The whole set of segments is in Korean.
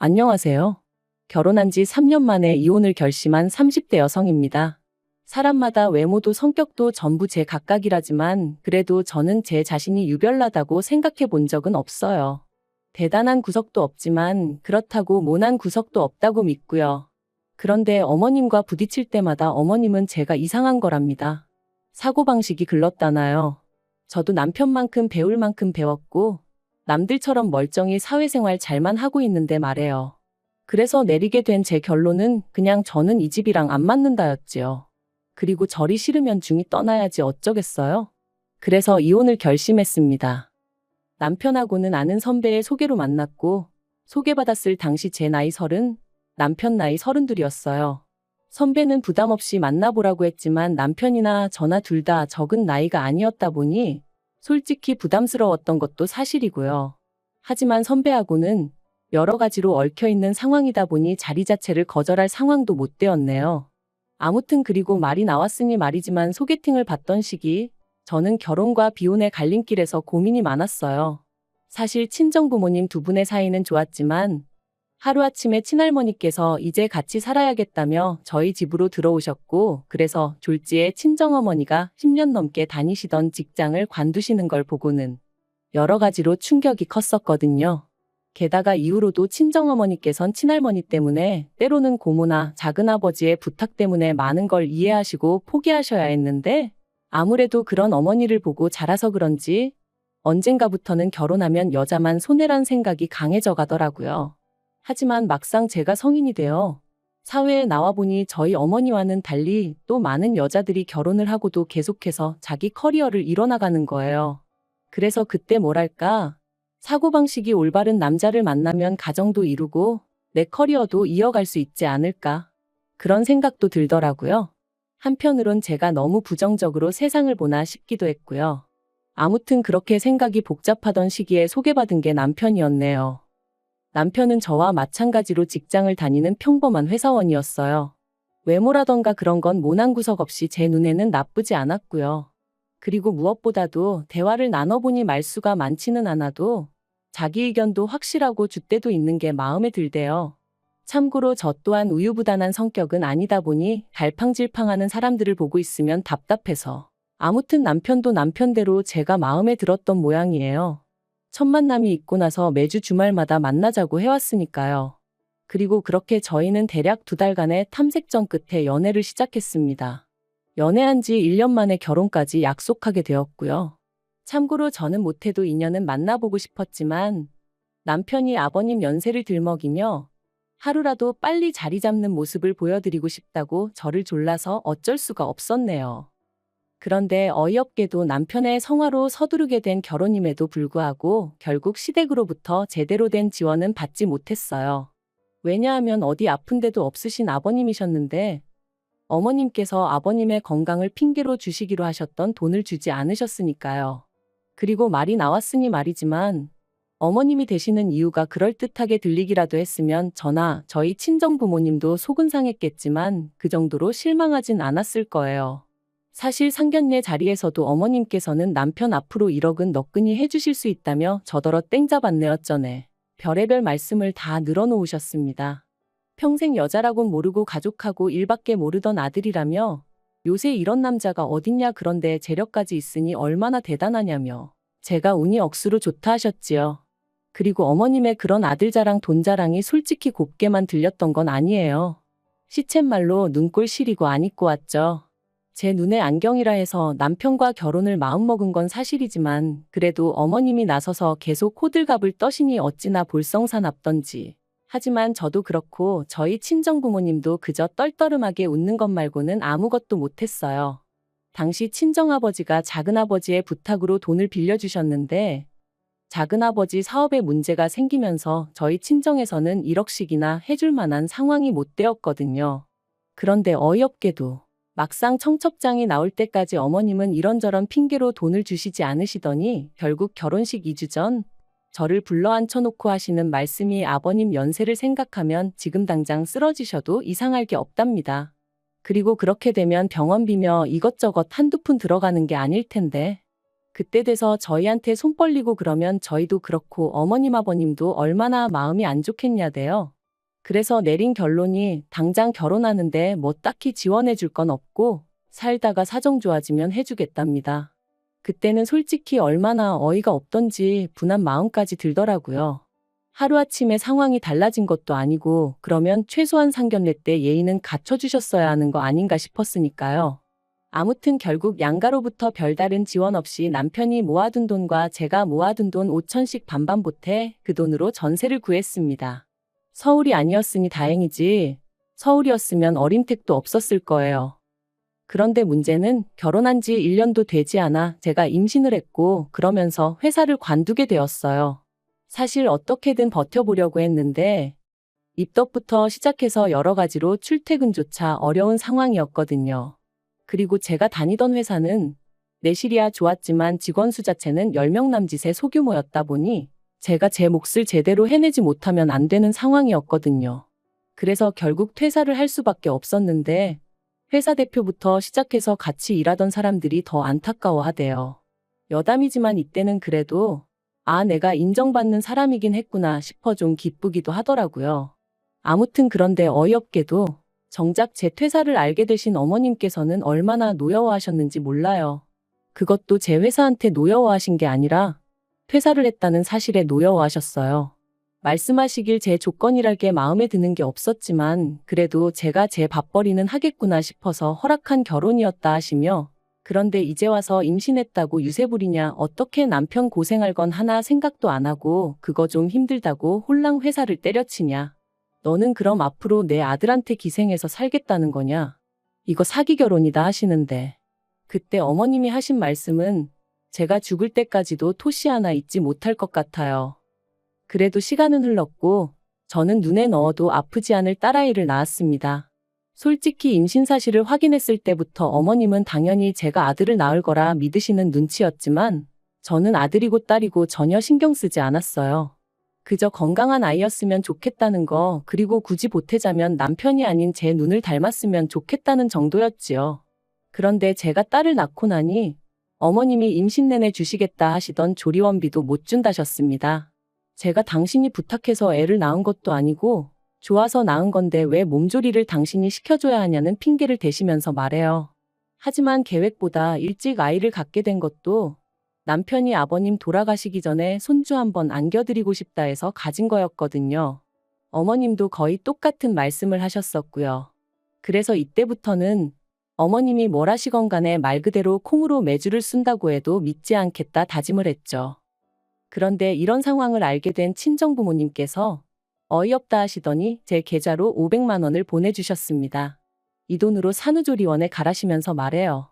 안녕하세요. 결혼한 지 3년 만에 이혼을 결심한 30대 여성입니다. 사람마다 외모도 성격도 전부 제 각각이라지만 그래도 저는 제 자신이 유별나다고 생각해 본 적은 없어요. 대단한 구석도 없지만 그렇다고 모난 구석도 없다고 믿고요. 그런데 어머님과 부딪힐 때마다 어머님은 제가 이상한 거랍니다. 사고방식이 글렀다나요. 저도 남편만큼 배울 만큼 배웠고 남들처럼 멀쩡히 사회생활 잘만 하고 있는데 말해요. 그래서 내리게 된 제 결론은 그냥 저는 이 집이랑 안 맞는다였지요. 그리고 저리 싫으면 중이 떠나야지 어쩌겠어요? 그래서 이혼을 결심했습니다. 남편하고는 아는 선배의 소개로 만났고 소개받았을 당시 제 나이 30, 남편 나이 32이었어요. 선배는 부담 없이 만나보라고 했지만 남편이나 저나 둘 다 적은 나이가 아니었다 보니 솔직히 부담스러웠던 것도 사실이고요. 하지만 선배하고는 여러 가지로 얽혀있는 상황이다 보니 자리 자체를 거절할 상황도 못 되었네요. 아무튼 그리고 말이 나왔으니 말이지만 소개팅을 받던 시기 저는 결혼과 비혼의 갈림길에서 고민이 많았어요. 사실 친정부모님 두 분의 사이는 좋았지만 하루아침에 친할머니께서 이제 같이 살아야겠다며 저희 집으로 들어오셨고 그래서 졸지에 친정어머니가 10년 넘게 다니시던 직장을 관두시는 걸 보고는 여러 가지로 충격이 컸었거든요. 게다가 이후로도 친정어머니께선 친할머니 때문에 때로는 고모나 작은아버지의 부탁 때문에 많은 걸 이해하시고 포기하셔야 했는데 아무래도 그런 어머니를 보고 자라서 그런지 언젠가부터는 결혼하면 여자만 손해란 생각이 강해져 가더라고요. 하지만 막상 제가 성인이 되어 사회에 나와보니 저희 어머니와는 달리 또 많은 여자들이 결혼을 하고도 계속해서 자기 커리어를 이뤄나가는 거예요. 그래서 그때 뭐랄까, 사고방식이 올바른 남자를 만나면 가정도 이루고 내 커리어도 이어갈 수 있지 않을까. 그런 생각도 들더라고요. 한편으론 제가 너무 부정적으로 세상을 보나 싶기도 했고요. 아무튼 그렇게 생각이 복잡하던 시기에 소개받은 게 남편이었네요. 남편은 저와 마찬가지로 직장을 다니는 평범한 회사원이었어요. 외모라던가 그런 건 모난 구석 없이 제 눈에는 나쁘지 않았고요. 그리고 무엇보다도 대화를 나눠보니 말수가 많지는 않아도 자기 의견도 확실하고 줏대도 있는 게 마음에 들대요. 참고로 저 또한 우유부단한 성격은 아니다 보니 갈팡질팡하는 사람들을 보고 있으면 답답해서 아무튼 남편도 남편대로 제가 마음에 들었던 모양이에요. 첫 만남이 있고 나서 매주 주말마다 만나자고 해왔으니까요. 그리고 그렇게 저희는 대략 2달간의 탐색전 끝에 연애를 시작했습니다. 연애한 지 1년 만에 결혼까지 약속하게 되었고요. 참고로 저는 못해도 인연은 만나보고 싶었지만 남편이 아버님 연세를 들먹이며 하루라도 빨리 자리 잡는 모습을 보여드리고 싶다고 저를 졸라서 어쩔 수가 없었네요. 그런데 어이없게도 남편의 성화로 서두르게 된 결혼임에도 불구하고 결국 시댁으로부터 제대로 된 지원은 받지 못했어요. 왜냐하면 어디 아픈 데도 없으신 아버님이셨는데 어머님께서 아버님의 건강을 핑계로 주시기로 하셨던 돈을 주지 않으셨으니까요. 그리고 말이 나왔으니 말이지만 어머님이 되시는 이유가 그럴듯하게 들리기라도 했으면 저나 저희 친정부모님도 속은 상했겠지만 그 정도로 실망하진 않았을 거예요. 사실 상견례 자리에서도 어머님께서는 남편 앞으로 1억은 너끈히 해주실 수 있다며 저더러 땡잡았네 어쩌네. 별의별 말씀을 다 늘어놓으셨습니다. 평생 여자라곤 모르고 가족하고 일밖에 모르던 아들이라며 요새 이런 남자가 어딨냐 그런데 재력까지 있으니 얼마나 대단하냐며 제가 운이 억수로 좋다 하셨지요. 그리고 어머님의 그런 아들 자랑 돈 자랑이 솔직히 곱게만 들렸던 건 아니에요. 시쳇말로 눈꼴 시리고 안 입고 왔죠. 제 눈에 안경이라 해서 남편과 결혼을 마음먹은 건 사실이지만 그래도 어머님이 나서서 계속 호들갑을 떠시니 어찌나 볼썽사납던지. 하지만 저도 그렇고 저희 친정부모님도 그저 떨떠름하게 웃는 것 말고는 아무것도 못했어요. 당시 친정아버지가 작은아버지의 부탁으로 돈을 빌려주셨는데 작은아버지 사업에 문제가 생기면서 저희 친정에서는 1억씩이나 해줄 만한 상황이 못 되었거든요. 그런데 어이없게도 막상 청첩장이 나올 때까지 어머님은 이런저런 핑계로 돈을 주시지 않으시더니 결국 결혼식 2주 전 저를 불러 앉혀놓고 하시는 말씀이 아버님 연세를 생각하면 지금 당장 쓰러지셔도 이상할 게 없답니다. 그리고 그렇게 되면 병원비며 이것저것 한두 푼 들어가는 게 아닐 텐데 그때 돼서 저희한테 손 벌리고 그러면 저희도 그렇고 어머님 아버님도 얼마나 마음이 안 좋겠냐대요. 그래서 내린 결론이 당장 결혼하는데 뭐 딱히 지원해 줄 건 없고 살다가 사정 좋아지면 해주겠답니다. 그때는 솔직히 얼마나 어이가 없던지 분한 마음까지 들더라고요. 하루아침에 상황이 달라진 것도 아니고 그러면 최소한 상견례 때 예의는 갖춰주셨어야 하는 거 아닌가 싶었으니까요. 아무튼 결국 양가로부터 별다른 지원 없이 남편이 모아둔 돈과 제가 모아둔 돈 5천씩 반반 보태 그 돈으로 전세를 구했습니다. 서울이 아니었으니 다행이지 서울이었으면 어림택도 없었을 거예요. 그런데 문제는 결혼한 지 1년도 되지 않아 제가 임신을 했고 그러면서 회사를 관두게 되었어요. 사실 어떻게든 버텨보려고 했는데 입덧부터 시작해서 여러 가지로 출퇴근조차 어려운 상황이었거든요. 그리고 제가 다니던 회사는 내실이야 좋았지만 직원 수 자체는 10명 남짓의 소규모였다 보니 제가 제 몫을 제대로 해내지 못하면 안 되는 상황이었거든요. 그래서 결국 퇴사를 할 수밖에 없었는데 회사 대표부터 시작해서 같이 일하던 사람들이 더 안타까워하대요. 여담이지만 이때는 그래도 내가 인정받는 사람이긴 했구나 싶어 좀 기쁘기도 하더라고요. 아무튼 그런데 어이없게도 정작 제 퇴사를 알게 되신 어머님께서는 얼마나 노여워하셨는지 몰라요. 그것도 제 회사한테 노여워하신 게 아니라 퇴사를 했다는 사실에 노여워하셨어요. 말씀하시길 제 조건이랄 게 마음에 드는 게 없었지만 그래도 제가 제 밥벌이는 하겠구나 싶어서 허락한 결혼이었다 하시며 그런데 이제 와서 임신했다고 유세 부리냐 어떻게 남편 고생할 건 하나 생각도 안 하고 그거 좀 힘들다고 홀랑 회사를 때려치냐. 너는 그럼 앞으로 내 아들한테 기생해서 살겠다는 거냐? 이거 사기 결혼이다 하시는데 그때 어머님이 하신 말씀은 제가 죽을 때까지도 토시 하나 잊지 못할 것 같아요. 그래도 시간은 흘렀고 저는 눈에 넣어도 아프지 않을 딸아이를 낳았습니다. 솔직히 임신 사실을 확인했을 때부터 어머님은 당연히 제가 아들을 낳을 거라 믿으시는 눈치였지만 저는 아들이고 딸이고 전혀 신경 쓰지 않았어요. 그저 건강한 아이였으면 좋겠다는 거 그리고 굳이 보태자면 남편이 아닌 제 눈을 닮았으면 좋겠다는 정도였지요. 그런데 제가 딸을 낳고 나니 어머님이 임신 내내 주시겠다 하시던 조리원비도 못 준다셨습니다. 제가 당신이 부탁해서 애를 낳은 것도 아니고 좋아서 낳은 건데 왜 몸조리를 당신이 시켜줘야 하냐는 핑계를 대시면서 말해요. 하지만 계획보다 일찍 아이를 갖게 된 것도 남편이 아버님 돌아가시기 전에 손주 한번 안겨드리고 싶다 해서 가진 거였거든요. 어머님도 거의 똑같은 말씀을 하셨었고요. 그래서 이때부터는 어머님이 뭘 하시건 간에 말 그대로 콩으로 매주를 쓴다고 해도 믿지 않겠다 다짐을 했죠. 그런데 이런 상황을 알게 된 친정부모님께서 어이없다 하시더니 제 계좌로 500만 원을 보내주셨습니다. 이 돈으로 산후조리원에 가라시면서 말해요.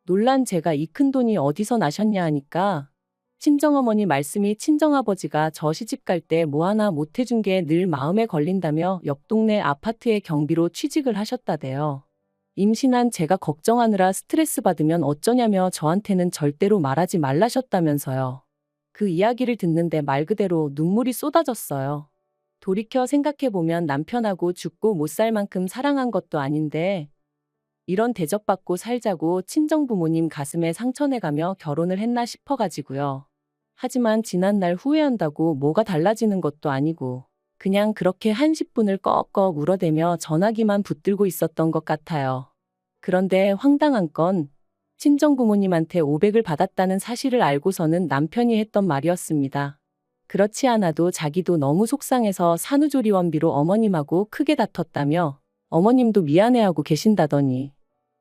놀란 제가 이 큰 돈이 어디서 나셨냐 하니까 친정어머니 말씀이 친정아버지가 저 시집갈 때 뭐 하나 못 해준 게 늘 마음에 걸린다며 옆 동네 아파트의 경비로 취직을 하셨다대요. 임신한 제가 걱정하느라 스트레스 받으면 어쩌냐며 저한테는 절대로 말하지 말라셨다면서요. 그 이야기를 듣는데 말 그대로 눈물이 쏟아졌어요. 돌이켜 생각해보면 남편하고 죽고 못 살 만큼 사랑한 것도 아닌데 이런 대접받고 살자고 친정부모님 가슴에 상처내가며 결혼을 했나 싶어가지고요. 하지만 지난날 후회한다고 뭐가 달라지는 것도 아니고 그냥 그렇게 한 10분을 꺽꺽 울어대며 전화기만 붙들고 있었던 것 같아요. 그런데 황당한 건 친정부모님한테 500을 받았다는 사실을 알고서는 남편이 했던 말이었습니다. 그렇지 않아도 자기도 너무 속상해서 산후조리원비로 어머님하고 크게 다퉜다며 어머님도 미안해하고 계신다더니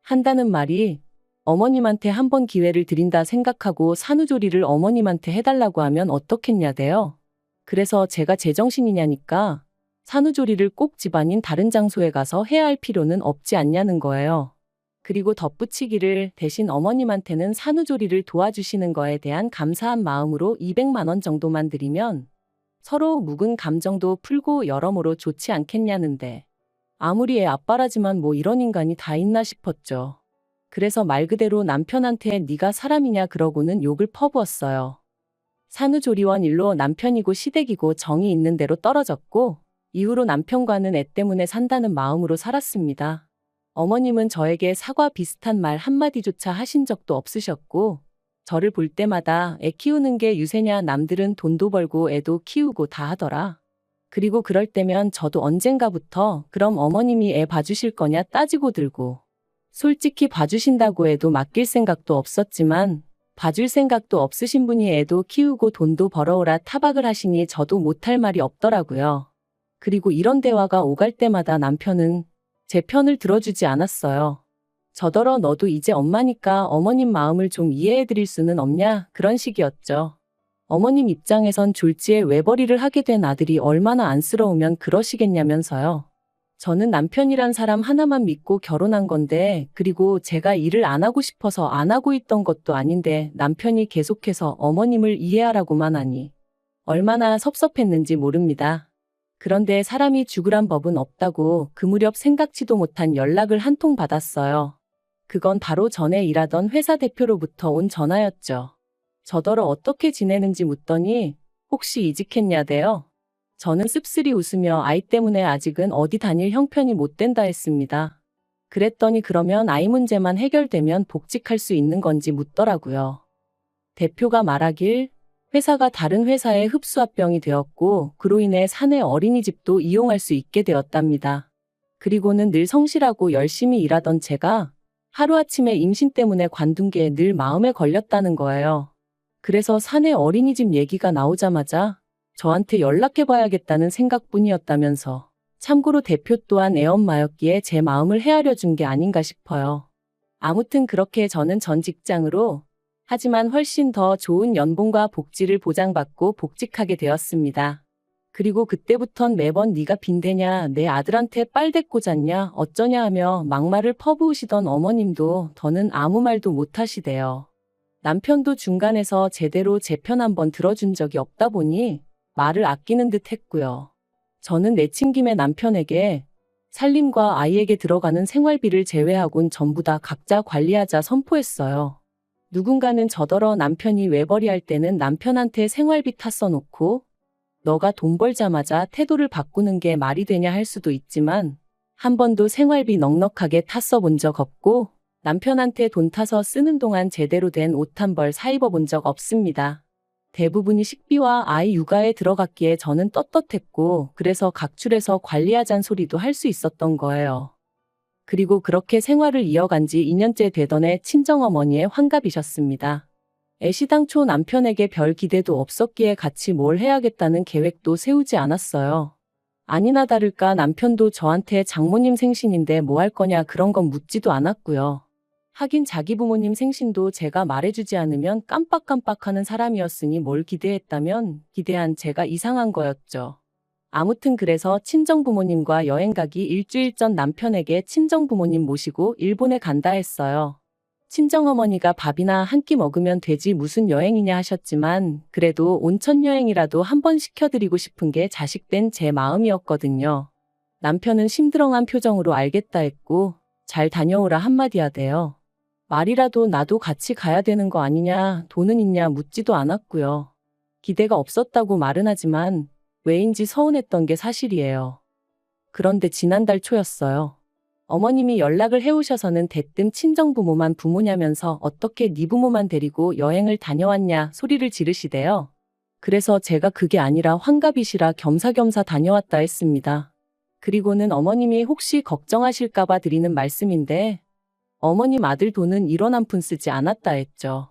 한다는 말이 어머님한테 한 번 기회를 드린다 생각하고 산후조리를 어머님한테 해달라고 하면 어떻겠냐대요. 그래서 제가 제정신이냐니까 산후조리를 꼭 집 아닌 다른 장소에 가서 해야 할 필요는 없지 않냐는 거예요. 그리고 덧붙이기를 대신 어머님한테는 산후조리를 도와주시는 거에 대한 감사한 마음으로 200만 원 정도만 드리면 서로 묵은 감정도 풀고 여러모로 좋지 않겠냐는데 아무리 애 아빠라지만 뭐 이런 인간이 다 있나 싶었죠. 그래서 말 그대로 남편한테 네가 사람이냐 그러고는 욕을 퍼부었어요. 산후조리원 일로 남편이고 시댁이고 정이 있는 대로 떨어졌고 이후로 남편과는 애 때문에 산다는 마음으로 살았습니다. 어머님은 저에게 사과 비슷한 말 한마디조차 하신 적도 없으셨고 저를 볼 때마다 애 키우는 게 유세냐, 남들은 돈도 벌고 애도 키우고 다 하더라. 그리고 그럴 때면 저도 언젠가부터 그럼 어머님이 애 봐주실 거냐 따지고 들고. 솔직히 봐주신다고 해도 맡길 생각도 없었지만 봐줄 생각도 없으신 분이 애도 키우고 돈도 벌어오라 타박을 하시니 저도 못할 말이 없더라고요. 그리고 이런 대화가 오갈 때마다 남편은 제 편을 들어주지 않았어요. 저더러 너도 이제 엄마니까 어머님 마음을 좀 이해해드릴 수는 없냐, 그런 식이었죠. 어머님 입장에선 졸지에 외벌이를 하게 된 아들이 얼마나 안쓰러우면 그러시겠냐면서요. 저는 남편이란 사람 하나만 믿고 결혼한 건데, 그리고 제가 일을 안 하고 싶어서 안 하고 있던 것도 아닌데 남편이 계속해서 어머님을 이해하라고만 하니 얼마나 섭섭했는지 모릅니다. 그런데 사람이 죽으란 법은 없다고 그 무렵 생각지도 못한 연락을 한 통 받았어요. 그건 바로 전에 일하던 회사 대표로부터 온 전화였죠. 저더러 어떻게 지내는지 묻더니 혹시 이직했냐대요. 저는 씁쓸히 웃으며 아이 때문에 아직은 어디 다닐 형편이 못 된다 했습니다. 그랬더니 그러면 아이 문제만 해결되면 복직할 수 있는 건지 묻더라고요. 대표가 말하길 회사가 다른 회사에 흡수합병이 되었고 그로 인해 사내 어린이집도 이용할 수 있게 되었답니다. 그리고는 늘 성실하고 열심히 일하던 제가 하루아침에 임신 때문에 관둔 게 늘 마음에 걸렸다는 거예요. 그래서 사내 어린이집 얘기가 나오자마자 저한테 연락해봐야겠다는 생각뿐이었다면서. 참고로 대표 또한 애엄마였기에 제 마음을 헤아려 준 게 아닌가 싶어요. 아무튼 그렇게 저는 전 직장으로 하지만 훨씬 더 좋은 연봉과 복지를 보장받고 복직하게 되었습니다. 그리고 그때부턴 매번 네가 빈대냐, 내 아들한테 빨대 꽂았냐, 어쩌냐 하며 막말을 퍼부으시던 어머님도 더는 아무 말도 못하시대요. 남편도 중간에서 제대로 제 편 한번 들어준 적이 없다 보니 말을 아끼는 듯 했고요. 저는 내친김에 남편에게 살림과 아이에게 들어가는 생활비를 제외하곤 전부 다 각자 관리하자 선포했어요. 누군가는 저더러 남편이 외벌이 할 때는 남편한테 생활비 탔어 놓고 너가 돈 벌자마자 태도를 바꾸는 게 말이 되냐 할 수도 있지만 한 번도 생활비 넉넉하게 탔어 본 적 없고 남편한테 돈 타서 쓰는 동안 제대로 된 옷 한 벌 사 입어 본 적 없습니다. 대부분이 식비와 아이 육아에 들어갔기에 저는 떳떳했고 그래서 각출해서 관리하잔 소리도 할 수 있었던 거예요. 그리고 그렇게 생활을 이어간 지 2년째 되던 해 친정어머니의 환갑이셨습니다. 애시당초 남편에게 별 기대도 없었기에 같이 뭘 해야겠다는 계획도 세우지 않았어요. 아니나 다를까 남편도 저한테 장모님 생신인데 뭐 할 거냐 그런 건 묻지도 않았고요. 하긴 자기 부모님 생신도 제가 말해주지 않으면 깜빡깜빡하는 사람이었으니 뭘 기대했다면 기대한 제가 이상한 거였죠. 아무튼 그래서 친정부모님과 여행 가기 일주일 전 남편에게 친정부모님 모시고 일본에 간다 했어요. 친정어머니가 밥이나 한 끼 먹으면 되지 무슨 여행이냐 하셨지만 그래도 온천 여행이라도 한번 시켜드리고 싶은 게 자식된 제 마음이었거든요. 남편은 심드렁한 표정으로 알겠다 했고 잘 다녀오라 한마디 하대요. 말이라도 나도 같이 가야 되는 거 아니냐, 돈은 있냐 묻지도 않았고요. 기대가 없었다고 말은 하지만 왜인지 서운했던 게 사실이에요. 그런데 지난달 초였어요. 어머님이 연락을 해오셔서는 대뜸 친정부모만 부모냐면서 어떻게 네 부모만 데리고 여행을 다녀왔냐 소리를 지르시대요. 그래서 제가 그게 아니라 환갑이시라 겸사겸사 다녀왔다 했습니다. 그리고는 어머님이 혹시 걱정하실까봐 드리는 말씀인데 어머님 아들 돈은 1원 한 푼 쓰지 않았다 했죠.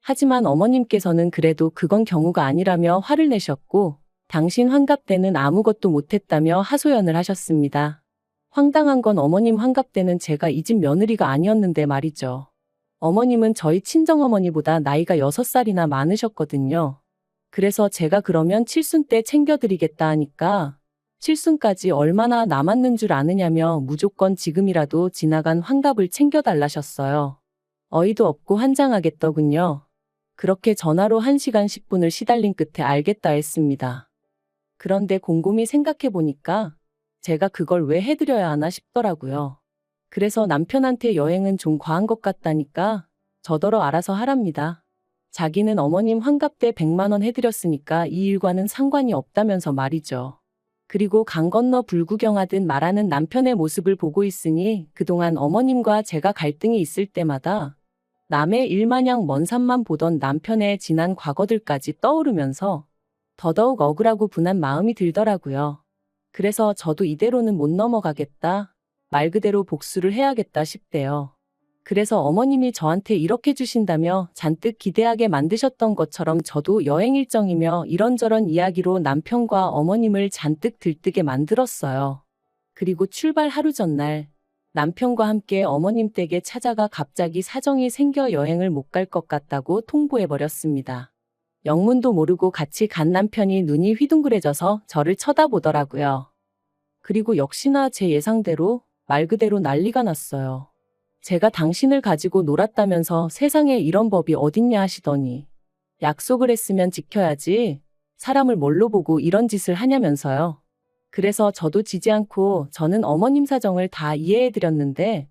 하지만 어머님께서는 그래도 그건 경우가 아니라며 화를 내셨고 당신 환갑 때는 아무것도 못했다며 하소연을 하셨습니다. 황당한 건 어머님 환갑 때는 제가 이 집 며느리가 아니었는데 말이죠. 어머님은 저희 친정어머니보다 나이가 6살이나 많으셨거든요. 그래서 제가 그러면 칠순 때 챙겨드리겠다 하니까 칠순까지 얼마나 남았는 줄 아느냐며 무조건 지금이라도 지나간 환갑을 챙겨달라셨어요. 어이도 없고 환장하겠더군요. 그렇게 전화로 1시간 10분을 시달린 끝에 알겠다 했습니다. 그런데 곰곰이 생각해보니까 제가 그걸 왜 해드려야 하나 싶더라고요. 그래서 남편한테 여행은 좀 과한 것 같다니까 저더러 알아서 하랍니다. 자기는 어머님 환갑 때 100만 원 해드렸으니까 이 일과는 상관이 없다면서 말이죠. 그리고 강 건너 불구경하듯 말하는 남편의 모습을 보고 있으니 그동안 어머님과 제가 갈등이 있을 때마다 남의 일마냥 먼 산만 보던 남편의 지난 과거들까지 떠오르면서 더더욱 억울하고 분한 마음이 들더라고요. 그래서 저도 이대로는 못 넘어가겠다. 말 그대로 복수를 해야겠다 싶대요. 그래서 어머님이 저한테 이렇게 주신다며 잔뜩 기대하게 만드셨던 것처럼 저도 여행 일정이며 이런저런 이야기로 남편과 어머님을 잔뜩 들뜨게 만들었어요. 그리고 출발 하루 전날 남편과 함께 어머님 댁에 찾아가 갑자기 사정이 생겨 여행을 못 갈 것 같다고 통보해버렸습니다. 영문도 모르고 같이 간 남편이 눈이 휘둥그레져서 저를 쳐다보더라고요. 그리고 역시나 제 예상대로 말 그대로 난리가 났어요. 제가 당신을 가지고 놀았다면서 세상에 이런 법이 어딨냐 하시더니 약속을 했으면 지켜야지 사람을 뭘로 보고 이런 짓을 하냐면서요. 그래서 저도 지지 않고 저는 어머님 사정을 다 이해해드렸는데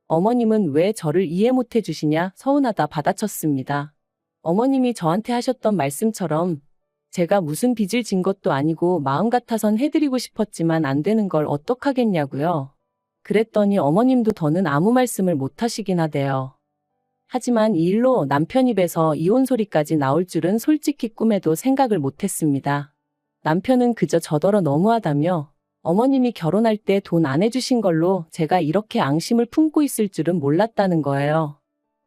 어머님은 왜 저를 이해 못 해주시냐 서운하다 받아쳤습니다. 어머님이 저한테 하셨던 말씀처럼 제가 무슨 빚을 진 것도 아니고 마음 같아선 해드리고 싶었지만 안 되는 걸 어떡하겠냐고요. 그랬더니 어머님도 더는 아무 말씀을 못 하시긴 하대요. 하지만 이 일로 남편 입에서 이혼 소리까지 나올 줄은 솔직히 꿈에도 생각을 못 했습니다. 남편은 그저 저더러 너무하다며 어머님이 결혼할 때 돈 안 해주신 걸로 제가 이렇게 앙심을 품고 있을 줄은 몰랐다는 거예요.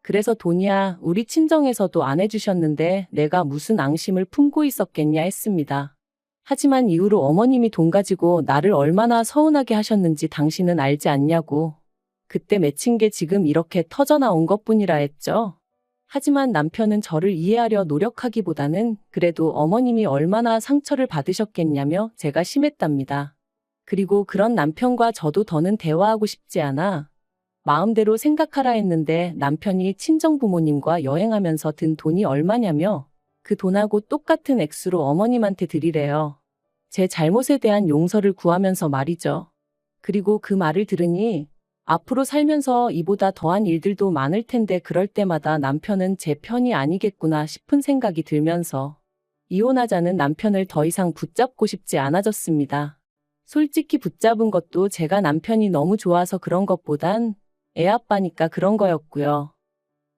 그래서 돈이야 우리 친정에서도 안 해주셨는데 내가 무슨 앙심을 품고 있었겠냐 했습니다. 하지만 이후로 어머님이 돈 가지고 나를 얼마나 서운하게 하셨는지 당신은 알지 않냐고. 그때 맺힌 게 지금 이렇게 터져나온 것뿐이라 했죠. 하지만 남편은 저를 이해하려 노력하기보다는 그래도 어머님이 얼마나 상처를 받으셨겠냐며 제가 심했답니다. 그리고 그런 남편과 저도 더는 대화하고 싶지 않아 마음대로 생각하라 했는데 남편이 친정부모님과 여행하면서 든 돈이 얼마냐며 그 돈하고 똑같은 액수로 어머님한테 드리래요. 제 잘못에 대한 용서를 구하면서 말이죠. 그리고 그 말을 들으니 앞으로 살면서 이보다 더한 일들도 많을 텐데 그럴 때마다 남편은 제 편이 아니겠구나 싶은 생각이 들면서 이혼하자는 남편을 더 이상 붙잡고 싶지 않아졌습니다. 솔직히 붙잡은 것도 제가 남편이 너무 좋아서 그런 것보단 애 아빠니까 그런 거였고요.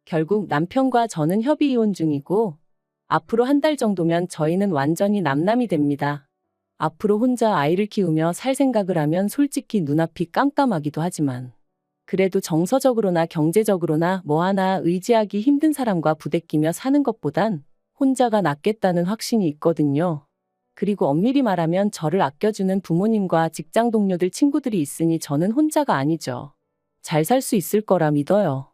결국 남편과 저는 협의 이혼 중이고 앞으로 한 달 정도면 저희는 완전히 남남이 됩니다. 앞으로 혼자 아이를 키우며 살 생각을 하면 솔직히 눈앞이 깜깜하기도 하지만 그래도 정서적으로나 경제적으로나 뭐 하나 의지하기 힘든 사람과 부대끼며 사는 것보단 혼자가 낫겠다는 확신이 있거든요. 그리고 엄밀히 말하면 저를 아껴주는 부모님과 직장 동료들 친구들이 있으니 저는 혼자가 아니죠. 잘 살 수 있을 거라 믿어요.